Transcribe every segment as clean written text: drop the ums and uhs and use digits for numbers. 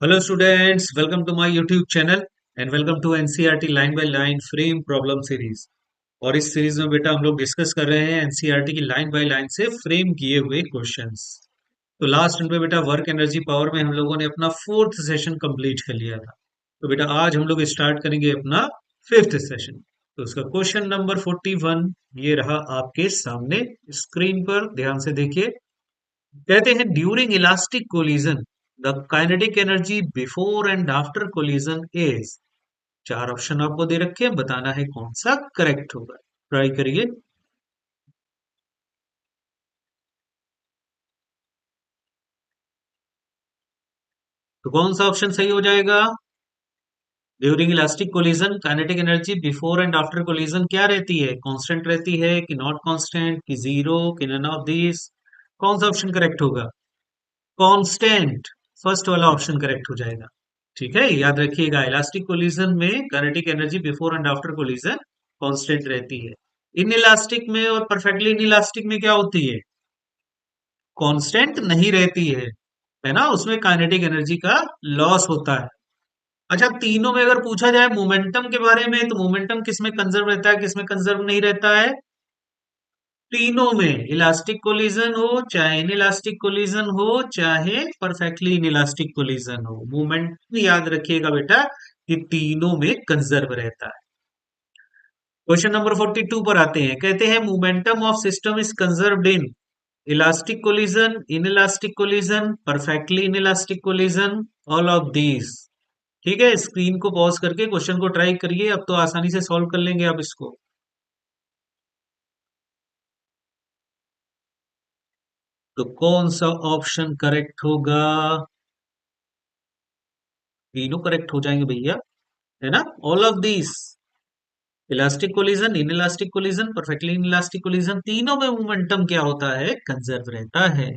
Hello students, welcome to my YouTube channel and welcome to NCERT line by line frame problem series. और इस series में बेटा हम लोग डिस्कस कर रहे हैं एनसीईआरटी की लाइन बाय लाइन से फ्रेम किए हुए क्वेश्चंस। तो लास्ट में बेटा वर्क एनर्जी पावर में हम लोगों ने अपना फोर्थ सेशन कंप्लीट कर लिया था। तो बेटा आज हम लोग स्टार्ट करेंगे अपना फिफ्थ सेशन। तो उसका क्वेश्चन नंबर 41 ये रहा आपके सामने स्क्रीन पर, ध्यान से देखिए। कहते हैं during elastic collision the kinetic energy before and after collision is. चार ऑप्शन आपको दे रखे हैं, बताना है कौन सा करेक्ट होगा। ट्राई करिए। तो कौन सा ऑप्शन सही हो जाएगा? During elastic collision kinetic energy before and after collision क्या रहती है? कांस्टेंट रहती है कि नॉट कांस्टेंट कि जीरो कि नन ऑफ दिस? कौन सा ऑप्शन करेक्ट होगा? कांस्टेंट। फर्स्ट वाला ऑप्शन करेक्ट हो जाएगा। ठीक है, याद रखिएगा इलास्टिक कोलिजन में kinetic energy before and after collision constant रहती है। इन इलास्टिक में और परफेक्टली इन इलास्टिक में क्या होती है? कांस्टेंट नहीं रहती है ना, उसमें काइनेटिक एनर्जी का लॉस होता है। अच्छा, तीनों में अगर पूछा जाए मोमेंटम के बारे में तो मोमेंटम किसमें कंजर्व रहता है, किसमें कंजर्व नहीं रहता है? तीनों में, इलास्टिक कोलिजन हो चाहे इन इलास्टिक कोलिजन हो चाहे परफेक्टली इन इलास्टिक कोलिजन हो, मोमेंट याद रखिएगा बेटा कि तीनों में कंजर्व रहता है। क्वेश्चन नंबर 42 पर आते हैं। कहते हैं momentum of system is conserved in elastic collision, in elastic collision, perfectly in elastic collision, all of these. ठीक है, स्क्रीन को पॉज करके क्वेश्चन को ट्राई करिए, अब तो आसानी से सॉल्व कर लेंगे आप इसको। तो कौन सा ऑप्शन करेक्ट होगा? तीनों करेक्ट हो जाएंगे भैया, है ना। All of these, elastic collision, in elastic collision, perfectly in elastic collision, तीनों में मोमेंटम क्या होता है? कंजर्व रहता है।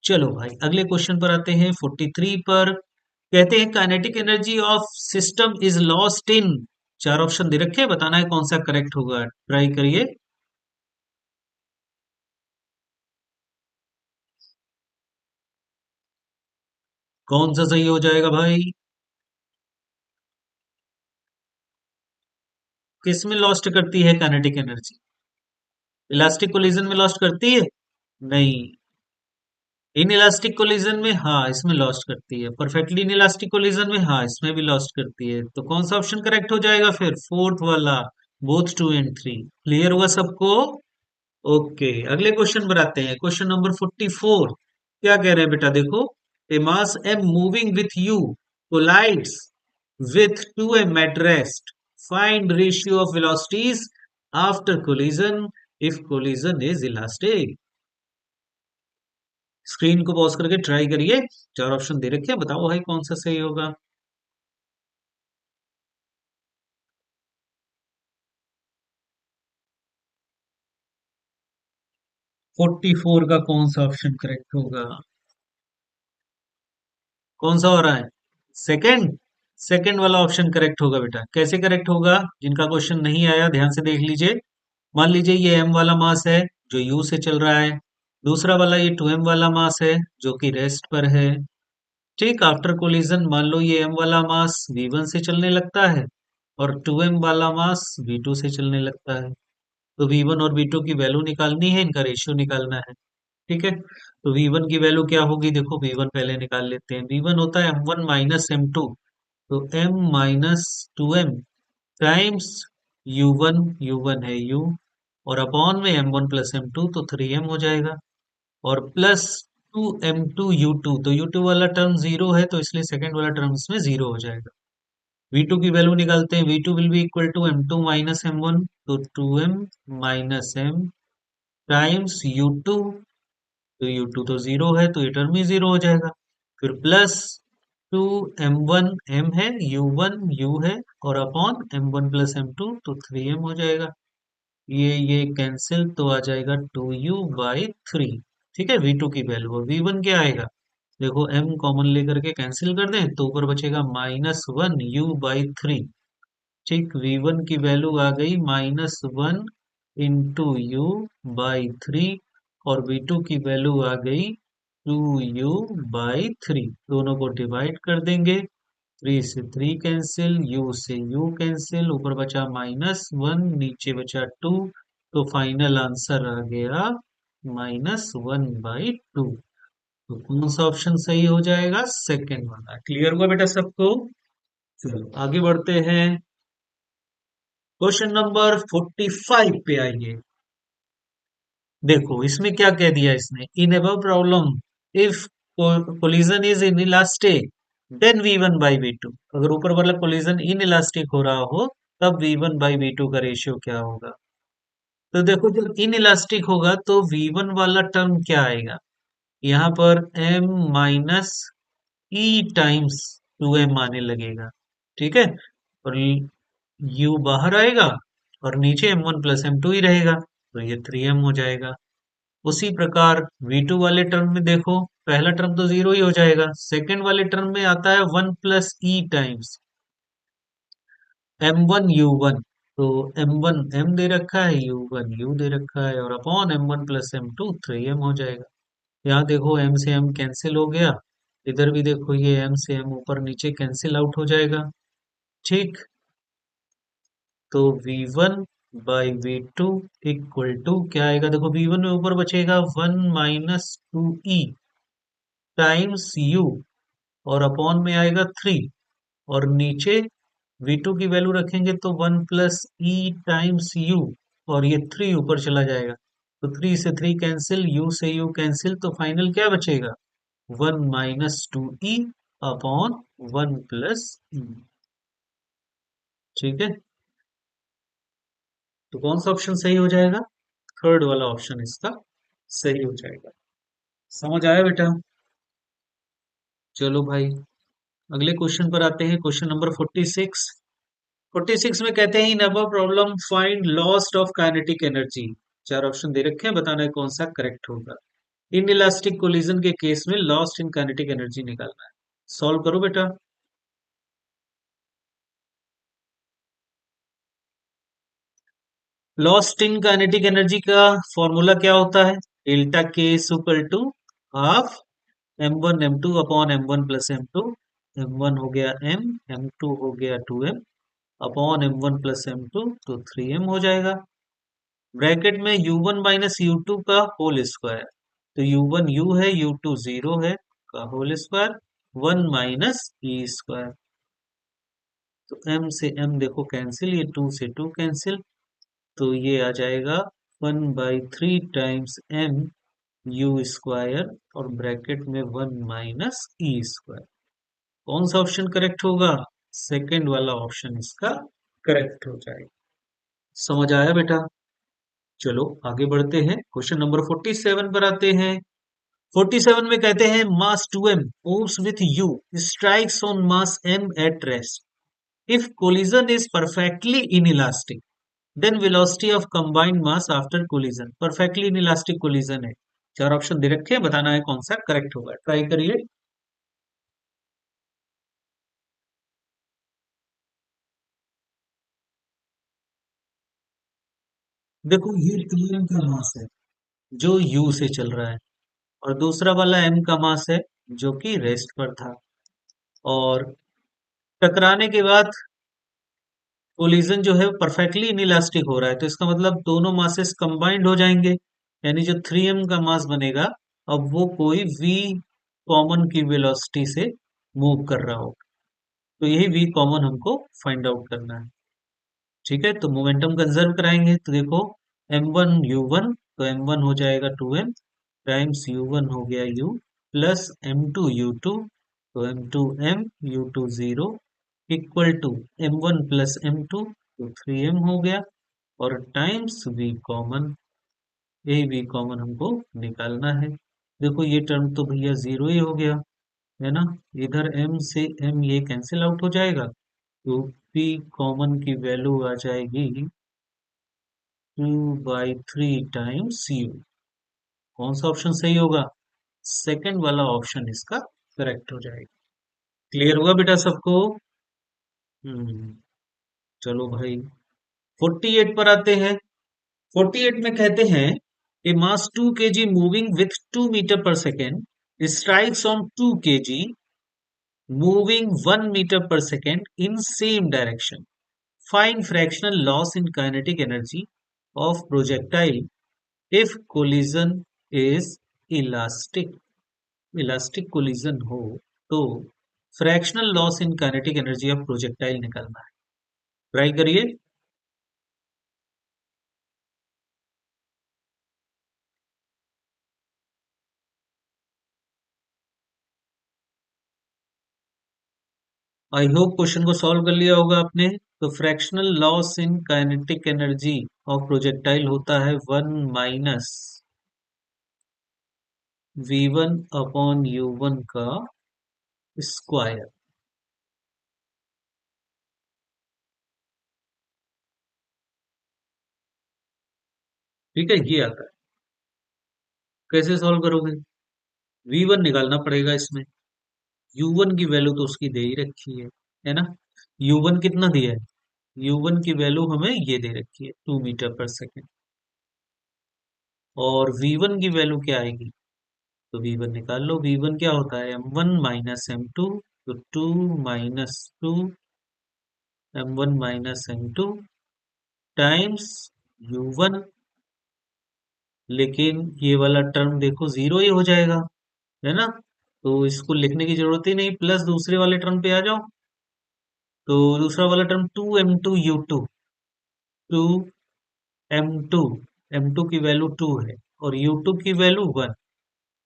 चलो भाई अगले क्वेश्चन पर आते हैं 43 पर। कहते हैं kinetic energy of system is lost in. चार ऑप्शन दे रखे हैं, बताना है कौन सा करेक्ट होगा। ट्राई करिए। कौन सा सही हो जाएगा भाई? किस में लॉस्ट करती है काइनेटिक एनर्जी? इलास्टिक कोलिजन में लॉस्ट करती है? नहीं। इन इलास्टिक कोलिजन में हाँ, इसमें लॉस्ट करती है। परफेक्टली इन इलास्टिक कोलिजन में हाँ, इसमें भी लॉस्ट करती है। तो कौन सा ऑप्शन करेक्ट हो जाएगा फिर? फोर्थ वाला, both two and three. Clear हुआ सबको? ओके, अगले क्वेश्चन पर आते हैं। क्वेश्चन नंबर 44 क्या कह रहे हैं बेटा, देखो। A mass m moving with u collides with 2m at rest. Find ratio of velocities after collision if collision is elastic. Screen को पॉज करके ट्राई करिए। चार ऑप्शन दे रखे हैं, बताओ भाई कौन सा सही होगा। 44 का कौन सा ऑप्शन करेक्ट होगा? कौन सा हो रहा है? सेकंड। सेकंड वाला ऑप्शन करेक्ट होगा बेटा। कैसे करेक्ट होगा? जिनका क्वेश्चन नहीं आया ध्यान से देख लीजिए। मान लीजिए ये m वाला मास है जो u से चल रहा है। दूसरा वाला ये 2m वाला मास है जो कि रेस्ट पर है। ठीक, आफ्टर कोलिजन मान लो ये m वाला मास v1 से चलने लगता है और 2m वाला मास v2 से चलने लगता है। तो v1 और v2 की वैल्यू निकालनी है, इनका रेशियो निकालना है। ठीक है, तो v1 की वैल्यू क्या होगी? देखो v1 पहले निकाल लेते हैं। v1 होता है m1 माइनस m2, तो m minus 2m times u1, u1 है u, और अपॉन में m1 प्लस m2 तो 3m हो जाएगा, और प्लस 2m2 u2, तो u2 वाला टर्म जीरो है तो इसलिए सेकंड वाला टर्म इसमें जीरो हो जाएगा। v2 की वैल्यू निकालते हैं। v2 will be equal to m2 minus m1, तो 2m minus m times u2, तो u2 तो जीरो है तो ये टर्म ही जीरो हो जाएगा। फिर प्लस 2m1 m है, u1 u है, और अपॉन m1 प्लस m2 तो 3m हो जाएगा। ये कैंसिल तो आ जाएगा 2u/3। ठीक है, v2 की वैल्यू। और v1 क्या आएगा? देखो m कॉमन लेकर के कैंसिल कर दें तो ऊपर बचेगा -1u/3। ठीक, v1 की वैल्यू आ गई -1 इंटू u/3, और v2 की वैल्यू आ गई 2u/3, दोनों को डिवाइड कर देंगे। 3 से 3 कैंसिल, u से u कैंसिल, ऊपर बचा -1, नीचे बचा 2, तो फाइनल आंसर आ गया -1/2। तो कौन सा ऑप्शन सही हो जाएगा? सेकंड वाला। क्लियर हुआ बेटा सबको? चलो आगे बढ़ते हैं। क्वेश्चन नंबर 45 पे आइए। देखो इसमें क्या कह दिया इसने, in above problem if collision is inelastic then v1/v2। अगर ऊपर वाला कोलिजन इनइलास्टिक हो रहा हो तब v1/v2 का रेशियो क्या होगा? तो देखो जब इनइलास्टिक होगा तो v1 वाला टर्म क्या आएगा? यहाँ पर m माइनस ई टाइम्स 2m आने लगेगा। ठीक है, और u बाहर आएगा और नीचे m1 + m2 ही रहेगा, तो ये 3m हो जाएगा। उसी प्रकार v2 वाले टर्म में देखो, पहला टर्म तो जीरो ही हो जाएगा, सेकंड वाले टर्म में आता है 1 + e टाइम्स m1 u1। तो m1 m दे रखा है, u1 u दे रखा है, और अपॉन m1 + m2 3m हो जाएगा। यहाँ देखो m से m कैंसिल हो गया, इधर भी देखो ये m से m ऊपर नीचे कैंसिल आउट हो जाएगा। ठीक, तो v1/v2 इक्वल टू क्या आएगा? देखो v1 में ऊपर बचेगा 1 - 2e टाइम्स u, और अपॉन में आएगा 3, और नीचे v2 की वैल्यू रखेंगे तो 1 + e टाइम्स u, और ये 3 ऊपर चला जाएगा, तो 3 से 3 कैंसिल, u से u कैंसिल, तो फाइनल क्या बचेगा? 1 - 2e अपॉन 1 + e। ठीक है, तो कौन सा ऑप्शन सही हो जाएगा? थर्ड वाला ऑप्शन इसका सही हो जाएगा। समझ आया बेटा? चलो भाई अगले क्वेश्चन पर आते हैं। Question number 46। 46 में कहते हैं इन above problem find lost of kinetic energy. चार ऑप्शन दे रखे हैं, बताना है कौन सा करेक्ट होगा। इन इलास्टिक कोलिजन के केस में लॉस्ट इन काइनेटिक एनर्जी निकालना है। सॉल्व करो बेटा। लॉस्ट इन काइनेटिक एनर्जी का फॉर्मूला क्या होता है? डेल्टा के equal to half m1 m2 upon m1 + m2। m1 हो गया m, m2 हो गया 2m अपॉन m1 + m2, तो 3m हो जाएगा। ब्रैकेट में u1 - u2 का होल स्क्वायर, तो u1 u है, u2 0 है, का होल स्क्वायर 1 - e²। तो m से m देखो कैंसिल, ये 2 से 2 कैंसिल, तो ये आ जाएगा 1/3 टाइम्स m u², और ब्रैकेट में 1 - e²। कौन सा ऑप्शन करेक्ट होगा? सेकंड वाला ऑप्शन इसका करेक्ट हो जाएगा। समझ आया बेटा? चलो आगे बढ़ते हैं। क्वेश्चन नंबर 47 पर आते हैं। 47 में कहते हैं मास 2m moves with u strikes on mass m at rest. If collision is perfectly inelastic, then velocity of combined mass after collision. Perfectly inelastic collision है। चार ऑप्शन दे रखे हैं, बताना है कौन सा करेक्ट होगा। ट्राई करिए। देखो ये 2m का मास है जो u से चल रहा है, और दूसरा वाला m का मास है जो कि रेस्ट पर था, और टकराने के बाद कोलिजन जो है परफेक्टली इनइलास्टिक हो रहा है, तो इसका मतलब दोनों मासेस कंबाइंड हो जाएंगे, यानी जो 3m का मास बनेगा अब वो कोई v कॉमन की वेलोसिटी से मूव कर रहा हो, तो यही v कॉमन हमको फाइंड आउट करना है। ठीक है, तो मोमेंटम कंजर्व कराएंगे, तो देखो m1 u1, तो m1 हो जाएगा 2m टाइम्स u1 हो गया u, प्लस m2 u2, तो m2 m u2 0 equal to m1 + m2, तो 3m हो गया, और टाइम्स v कॉमन, यही v कॉमन हमको निकालना है। देखो ये टर्म तो भैया जीरो ही हो गया, है ना, इधर m से m ये कैंसिल आउट हो जाएगा, तो v कॉमन की वैल्यू आ जाएगी 2/3 टाइम्स u। कौन सा ऑप्शन सही होगा? सेकंड वाला ऑप्शन इसका करेक्ट हो जाएगा। क्लियर हुआ बेटा सबको? हम्म, चलो भाई 48 पर आते हैं। 48 में कहते हैं ए मास 2 kg मूविंग विथ 2 मीटर पर second strikes on 2 kg, moving 1 meter per second in same direction. Find fractional loss in kinetic energy of projectile if collision is elastic. Elastic collision हो तो fractional loss in kinetic energy of projectile निकालना है। Try करिए। I hope question को solve कर लिया होगा आपने। तो fractional loss in kinetic energy of projectile होता है 1 - V1 अपॉन U1 का स्क्वायर। ठीक है, ये आता है। कैसे सॉल्व करोगे? V1 निकालना पड़ेगा इसमें। U1 की वैल्यू तो उसकी दे ही रखी है ना। U1 कितना दिया है? U1 की वैल्यू हमें ये दे रखी है 2 मीटर पर सेकेंड। और V1 की वैल्यू क्या आएगी? तो V1 निकाल लो। V1 क्या होता है? M1 minus M2। तो 2 minus 2 M1 minus M2 times U1। लेकिन ये वाला टर्म देखो जीरो ही हो जाएगा, है ना। तो इसको लिखने की जरूरत ही नहीं, प्लस दूसरे वाले टर्म पे आ जाओ। तो दूसरा वाला टर्म 2 M2 U2, 2 M2 की वैल्यू 2 है और U2 की वैल्यू 1,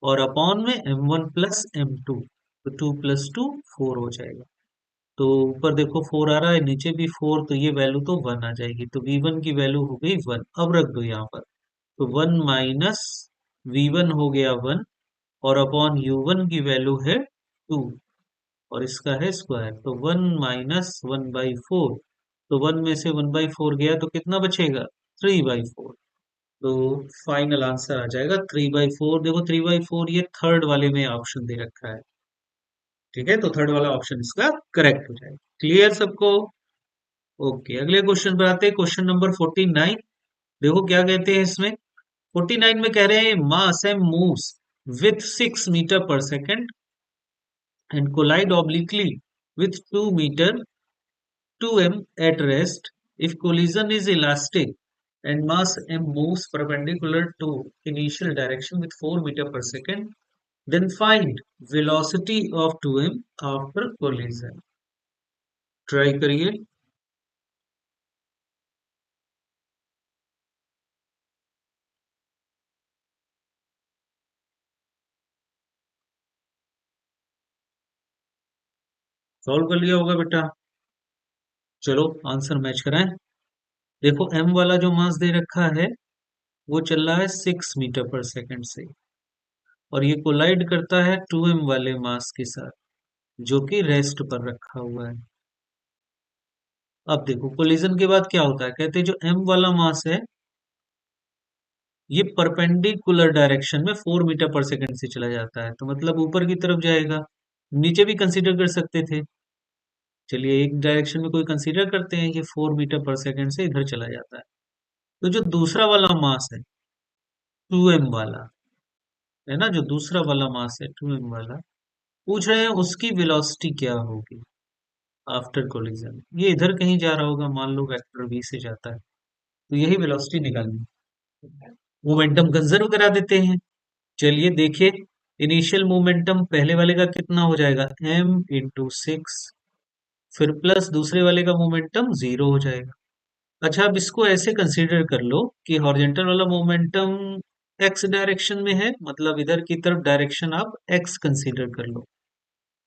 और अपॉन में M1 प्लस M2। तो 2 प्लस 2 4 हो जाएगा। तो ऊपर देखो 4 आ रहा है, नीचे भी 4, तो ये वैल्यू तो 1 आ जाएगी। तो V1 की वैल्यू हो गई 1। अब रख दो यहाँ पर। तो 1 माइनस V1 हो गया 1, और अपॉन U1 की वैल्यू है 2, और इसका है स्क्वायर। तो 1 माइनस 1/4। तो 1 में से 1/4 गया तो कितना बचेगा? 3/4। तो फाइनल आंसर आ जाएगा 3/4। देखो 3/4 ये थर्ड वाले में ऑप्शन दे रखा है। ठीक है, तो थर्ड वाला ऑप्शन इसका करेक्ट हो जाएगा। क्लियर सबको? ओके, अगले क्वेश्चन पर आते हैं। Question number 49। देखो क्या कहते हैं इसमें। 49 में कह रहे हैं मास एम मूव्स विथ 6 मीटर पर second and collide obliquely with 2 meter 2m at rest. If collision is elastic and mass m moves perpendicular to initial direction with 4 meter per second, then find velocity of 2m after collision. Try करिए। Solve कर लिया होगा बेटा। चलो answer match कराएं। देखो m वाला जो मास दे रखा है वो चल रहा है 6 मीटर पर सेकंड से, और ये कोलाइड करता है 2m वाले मास के साथ जो कि रेस्ट पर रखा हुआ है। अब देखो कोलिजन के बाद क्या होता है, कहते हैं जो m वाला मास है ये परपेंडिकुलर डायरेक्शन में 4 मीटर पर सेकंड से चला जाता है, तो मतलब ऊपर की तरफ जाएगा। नीचे भी कंसीडर कर सकते थे। चलिए एक डायरेक्शन में कोई कंसीडर करते हैं, ये 4 मीटर पर सेकंड से इधर चला जाता है। तो जो दूसरा वाला मास है 2m वाला, है ना, जो दूसरा वाला मास है 2m वाला, पूछ रहे हैं उसकी वेलोसिटी क्या होगी आफ्टर कोलिजन। ये इधर कहीं जा रहा होगा, मान लो वेक्टर v से जाता है, तो यही वेलोसिटी निकालनी है। मोमेंटम कंजर्व करा देते हैं। चलिए देखिए, इनिशियल मोमेंटम पहले वाले का कितना हो जाएगा? m × 6, फिर प्लस दूसरे वाले का मोमेंटम 0 हो जाएगा। अच्छा, अब इसको ऐसे कंसीडर कर लो कि हॉरिजॉन्टल वाला मोमेंटम x डायरेक्शन में है, मतलब इधर की तरफ डायरेक्शन आप x कंसीडर कर लो,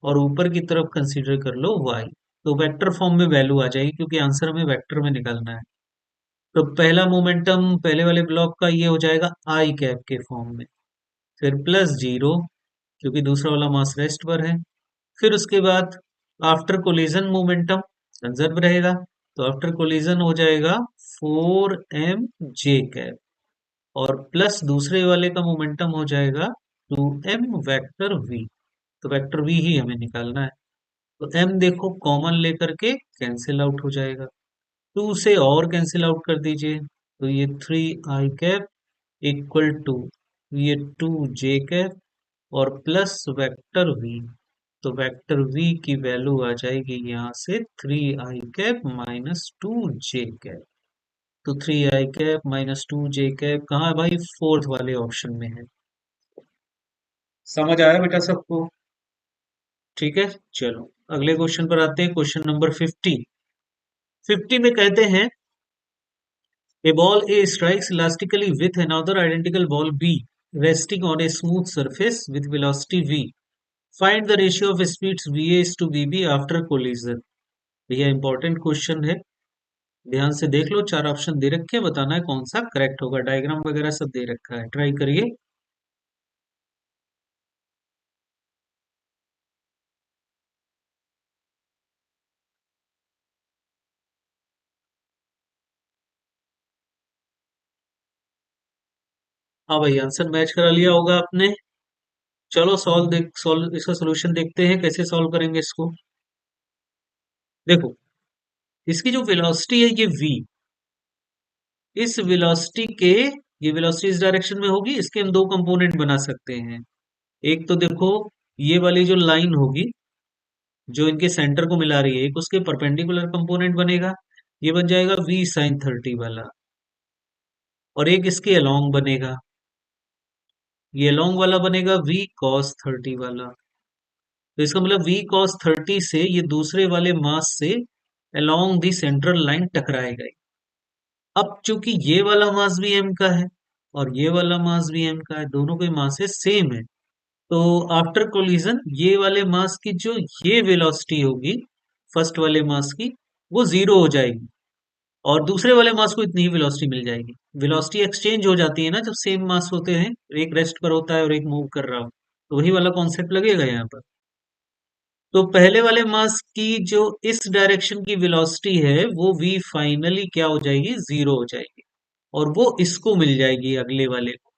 और ऊपर की तरफ कंसीडर कर लो y। तो वेक्टर फॉर्म में वैल्यू आ जाएगी, क्योंकि आंसर में वेक्टर में निकालना है। तो पहला मोमेंटम पहले वाले ब्लॉक का ये हो जाएगा आई कैप के फॉर्म में, फिर प्लस 0, क्योंकि दूसरा वाला मास रेस्ट पर है। फिर उसके बाद आफ्टर कोलिजन मोमेंटम कंजर्व रहेगा, तो आफ्टर कोलिजन हो जाएगा 4m(j), और प्लस दूसरे वाले का मोमेंटम हो जाएगा 2m वेक्टर v। तो वेक्टर v ही हमें निकालना है। तो m देखो कॉमन लेकर के कैंसिल आउट हो जाएगा, 2 से और कैंसिल आउट कर दीजिए, तो ये 3i कैप इक्वल टू ये 2j कैप और प्लस वेक्टर वी। तो वेक्टर वी की वैल्यू आ जाएगी यहाँ से 3 i कैप -2 j कैप। तो 3 i कैप -2 j कैप कहाँ है भाई? फोर्थ वाले ऑप्शन में है। समझ आया बेटा सबको? ठीक है, चलो अगले क्वेश्चन पर आते हैं। Question number 50। 50 में कहते हैं a ball A strikes elastically with another identical ball B resting on a smooth surface with velocity v. Find the ratio of speeds VA is to VB after collision। भैया important question है, ध्यान से देख लो। चार option दे रखे हैं, बताना है कौन सा करेक्ट होगा। डायग्राम वगैरह सब दे रखा है, ट्राई करिए। हाँ भाई, आंसर मैच करा लिया होगा आपने। चलो सॉल्व इसका सोल्यूशन देखते हैं कैसे सॉल्व करेंगे इसको। देखो, इसकी जो वेलोसिटी है ये v, इस वेलोसिटी के, ये वेलोसिटी इस डायरेक्शन में होगी, इसके हम दो कंपोनेंट बना सकते हैं। एक तो देखो, ये वाली जो लाइन होगी जो इनके सेंटर को मिला रही है, एक उसके परपेंडिकुलर कंपोनेंट बनेगा, ये बन जाएगा v sin 30 वाला। और एक इसके अलोंग बनेगा, ये अलोंग वाला बनेगा v cos 30 वाला। तो इसका मतलब v cos 30 से ये दूसरे वाले मास से अलोंग दी सेंट्रल लाइन टकराएगा। अब चूंकि ये वाला मास भी m का है और ये वाला मास भी m का है, दोनों के मासेस सेम है, तो आफ्टर कोलिजन ये वाले मास की जो ये वेलोसिटी होगी फर्स्ट वाले मास की, वो जीरो हो जाएगी और दूसरे वाले मास को इतनी ही वेलोसिटी मिल जाएगी। वेलोसिटी एक्सचेंज हो जाती है ना जब सेम मास होते हैं, एक रेस्ट पर होता है और एक मूव कर रहा हो, तो वही वाला कॉन्सेप्ट लगेगा यहाँ पर। तो पहले वाले मास की जो इस डायरेक्शन की वेलोसिटी है वो v फाइनली क्या हो जाएगी? जीरो हो जाएगी और वो इसको मिल जाएगी अगले वाले को।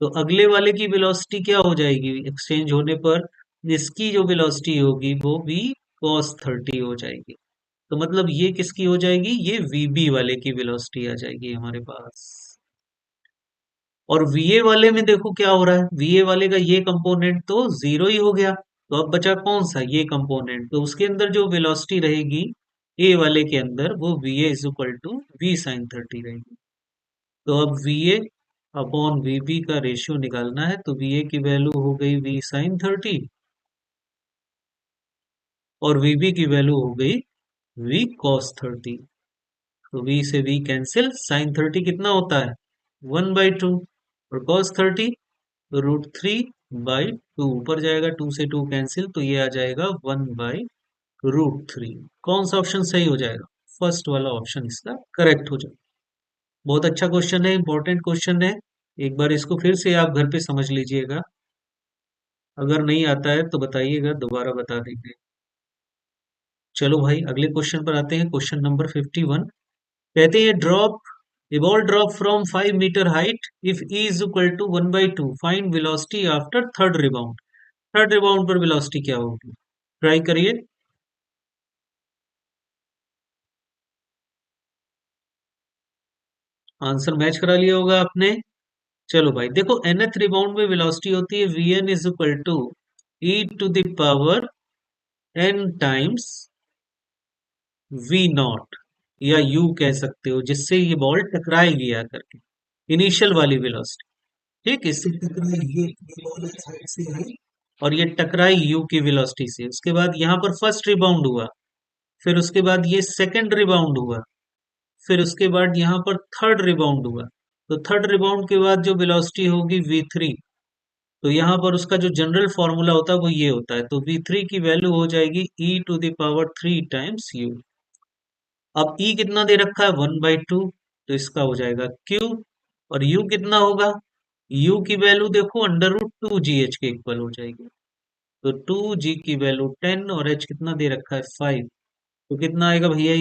तो अगले वाले की वेलोसिटी क्या हो जाएगी एक्सचेंज होने पर? इसकी जो वेलोसिटी होगी वो v cos 30 हो जाएगी। तो मतलब ये किसकी हो जाएगी? ये vb वाले की वेलोसिटी आ जाएगी हमारे पास। और VA वाले में देखो क्या हो रहा है, VA वाले का ये कंपोनेंट तो जीरो ही हो गया, तो अब बचा कौन सा? ये कंपोनेंट। तो उसके अंदर जो वेलोसिटी रहेगी A वाले के अंदर, वो VA is equal to v sin 30 रहेगी। तो अब VA अपॉन VB का रेशियो निकालना है, तो VA की वैल्यू हो गई v sin 30 और VB की वैल्यू हो गई v cos 30। तो v से v कैंसिल, sin 30 कितना होता है? 1/2 और cos 30 √3/2। ऊपर जाएगा, 2 से 2 कैंसिल, तो ये आ जाएगा 1/√3। कौन सा ऑप्शन सही हो जाएगा? फर्स्ट वाला ऑप्शन इसका करेक्ट हो जाएगा। बहुत अच्छा क्वेश्चन है, इंपॉर्टेंट क्वेश्चन है। एक बार इसको फिर से आप घर पे समझ लीजिएगा, अगर नहीं आता है तो बताइएगा, दोबारा बता देंगे। चलो भाई अगले क्वेश्चन पर आते हैं। क्वेश्चन नंबर 51 कहते हैं drop a ball drop from 5 metre height if e is equal to 1/2 find velocity after third rebound. Third rebound पर वेलोसिटी क्या होगी? ट्राई करिए। आंसर मैच करा लिया होगा आपने। चलो भाई देखो, nth रिबाउंड में वेलोसिटी होती है vn is equal to e⁻n times v naught, या u कह सकते हो, जिससे ये बॉल टकराएगी आकर के इनिशियल वाली वेलोसिटी। ठीक, इससे टकराएगी, ये बॉल इस साइड से आई और ये टकराई u की वेलोसिटी से। उसके बाद यहाँ पर फर्स्ट रिबाउंड हुआ, फिर उसके बाद ये सेकंड रिबाउंड हुआ, फिर उसके बाद यहाँ पर थर्ड रिबाउंड हुआ। तो थर्ड रिबाउंड के बाद जो वेलोसिटी होगी v3, तो यहाँ पर उसका जो जनरल फॉर्मूला होता है वो ये होता है, तो v3 की वैल्यू हो जाएगी e⁻³ टाइम्स u। अब e कितना दे रखा है? 1/2, तो इसका हो जाएगा q। और u कितना होगा? u की वैल्यू देखो √2gh के इक्वल हो जाएगी। तो 2g की वैल्यू 10 और h कितना दे रखा है? 5। तो कितना आएगा भैया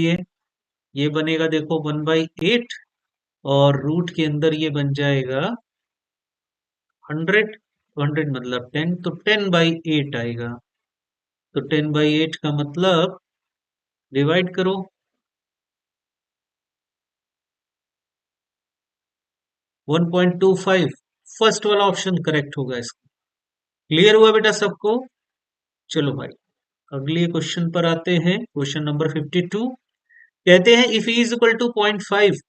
ये बनेगा देखो 1/8 और रूट के अंदर ये बन जाएगा 100। 100 मतलब 10, तो 10/8 आएगा। तो 10/8 का मतलब डिवाइड करो, 1.25। फर्स्ट वाला ऑप्शन करेक्ट होगा इसका। क्लियर हुआ बेटा सबको? चलो भाई, अगले क्वेश्चन पर आते हैं। क्वेश्चन नंबर 52 कहते हैं if is equal to 0.5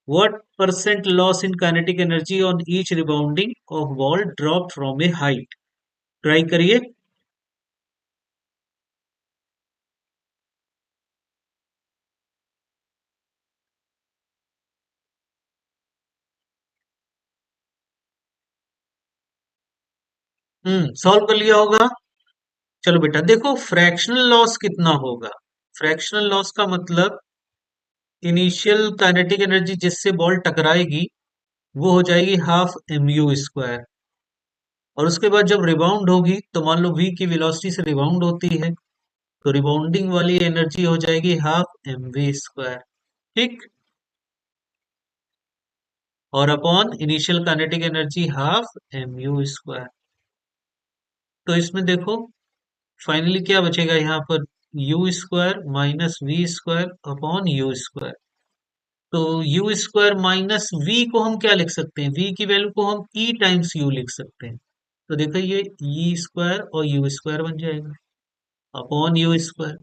what percent loss in kinetic energy on each rebounding of ball drop from a height. Try करिए। सॉल्व कर लिया होगा। चलो बेटा देखो, फ्रैक्शनल लॉस कितना होगा। फ्रैक्शनल लॉस का मतलब इनिशियल काइनेटिक एनर्जी जिससे बॉल टकराएगी वो हो जाएगी हाफ एम यू स्क्वायर, और उसके बाद जब रिबाउंड होगी तो मान लो वी की वेलोसिटी से रिबाउंड होती है, तो रिबाउंडिंग वाली एनर्जी हो जाएगी हाफ एम वी स्क्वायर। ठीक। और upon initial kinetic energy half m u square. तो इसमें देखो फाइनली क्या बचेगा यहाँ पर, u square minus v square upon u square. तो यू स्क्वायर माइनस वी को हम क्या लिख सकते हैं, वी की वैल्यू को हम ई टाइम्स यू लिख सकते हैं। तो देखो ये ई स्क्वायर और यू स्क्वायर बन जाएगा अपॉन यू स्क्वायर।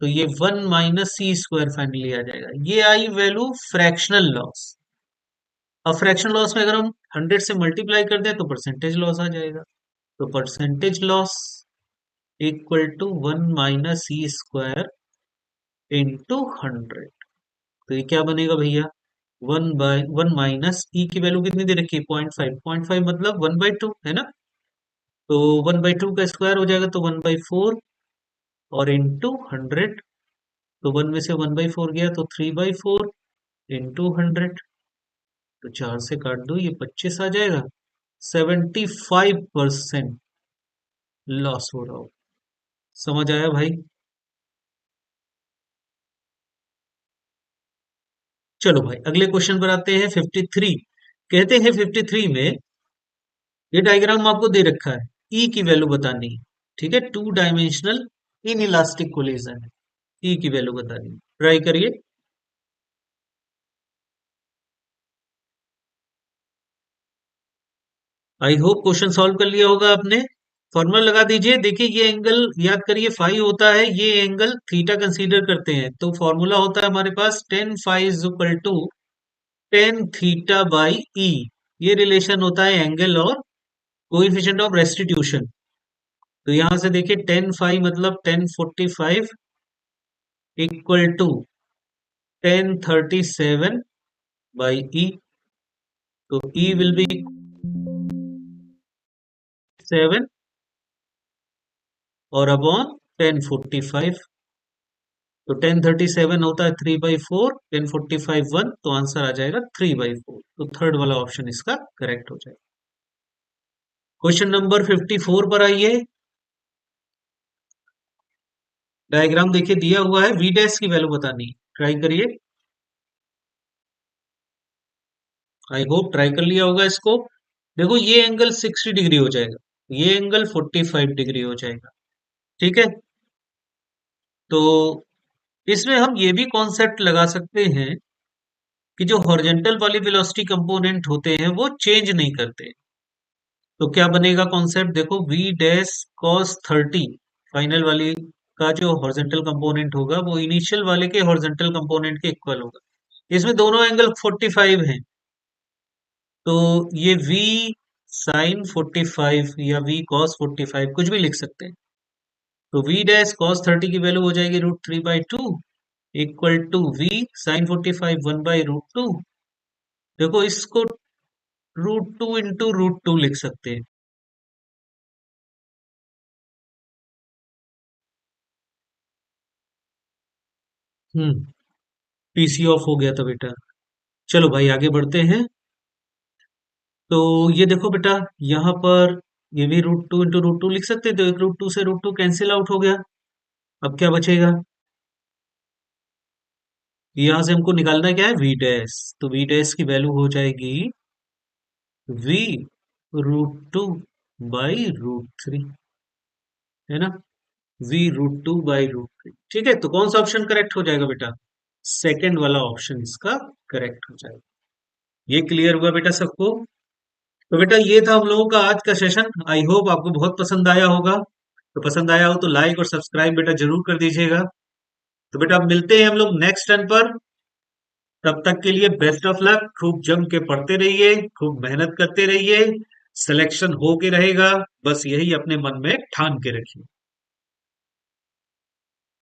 तो ये 1 - सी स्क्वायर फाइनली आ जाएगा। ये आई वैल्यू फ्रैक्शनल लॉस। अब फ्रैक्शनल लॉस में अगर हम 100 से मल्टीप्लाई कर दें तो परसेंटेज लॉस आ जाएगा। तो percentage loss equal to 1 - c square into 100। तो ये क्या बनेगा भैया, 1 - 1 - ई की वैल्यू कितनी दे रखी है, 0.5। 0.5 मतलब 1/2 है ना। तो 1/2 का स्क्वायर हो जाएगा तो 1/4 और इंटू 100। तो 1 में से 1/4 गया तो 3/4 इंटू 100। तो 4 से काट दो, ये 25 आ जाएगा। 75% लॉस हो रहा हो। समझ आया भाई? चलो भाई अगले क्वेश्चन पर आते हैं। 53 कहते हैं 53 में ये डायग्राम आपको दे रखा है, ई की वैल्यू बतानी है। ठीक है, 2 डायमेंशनल इन इलास्टिक कोलिजन है, ई की वैल्यू बतानी है। ट्राई करिए। आई होप क्वेश्चन सॉल्व कर लिया होगा आपने। फॉर्मूला लगा दीजिए। देखिए ये एंगल याद करिए फाई होता है, ये एंगल थीटा कंसीडर करते हैं, तो फॉर्मूला होता है हमारे पास tan phi is equal to tan theta by e. ये रिलेशन होता है एंगल और कोएफिशिएंट ऑफ रेस्टिट्यूशन। तो यहां से देखिए टेन फाई मतलब 1045 इक्वल टू 1037 बाई ई। तो ई विल बी 7 और अपॉन 1045। तो 1037 होता है 3/4, 1045 1, तो आंसर आ जाएगा 3/4। तो थर्ड वाला ऑप्शन इसका करेक्ट हो जाएगा। क्वेश्चन नंबर 54 पर आइए। डायग्राम देखिए दिया हुआ है, वी डैश की वैल्यू बतानी है। ट्राई करिए। आई होप ट्राई कर लिया होगा इसको। देखो ये एंगल 60 डिग्री हो जाएगा, ये एंगल 45 डिग्री हो जाएगा। ठीक है। तो इसमें हम ये भी कॉन्सेप्ट लगा सकते हैं कि जो हॉरिजॉन्टल वाली वेलोसिटी कंपोनेंट होते हैं वो चेंज नहीं करते। तो क्या बनेगा कॉन्सेप्ट, देखो वी डैश कॉस 30 फाइनल वाली का जो हॉरिजॉन्टल कंपोनेंट होगा वो इनिशियल वाले के हॉरिजॉन्टल कंपोनेंट के इक्वल होगा। इसमें दोनों एंगल 45 हैं, तो ये v साइन 45 या v कॉस 45 कुछ भी लिख सकते हैं। तो v डैश कॉस 30 की वैल्यू हो जाएगी √3/2 इक्वल टू v साइन 45 1/√2। देखो इसको √2 इंटू √2 लिख सकते हैं। हम्म पीसी ऑफ हो गया था बेटा। चलो भाई आगे बढ़ते हैं। तो ये देखो बेटा, यहाँ पर ये भी √2 इंटू √2 लिख सकते हैं, तो एक √2 से √2 कैंसिल आउट हो गया। अब क्या बचेगा, यहाँ से हमको निकालना क्या है, वी डैश। तो वी डैश की वैल्यू हो जाएगी v √2 बाई √3, है ना। v √2 by √3। ठीक है, तो कौन सा ऑप्शन करेक्ट हो जाएगा बेटा, सेकंड वाला ऑप्शन इसका करेक्ट हो जाएगा। ये क्लियर हुआ बेटा सबको? तो बेटा ये था हम लोगों का आज का सेशन। आई होप आपको बहुत पसंद आया होगा। तो पसंद आया हो तो लाइक और सब्सक्राइब बेटा जरूर कर दीजिएगा। तो बेटा अब मिलते हैं हम लोग नेक्स्ट टर्न पर। तब तक के लिए बेस्ट ऑफ लक। खूब जम के पढ़ते रहिए, खूब मेहनत करते रहिए। सिलेक्शन हो के रहेगा, बस यही अपने मन में ठान के रखिए।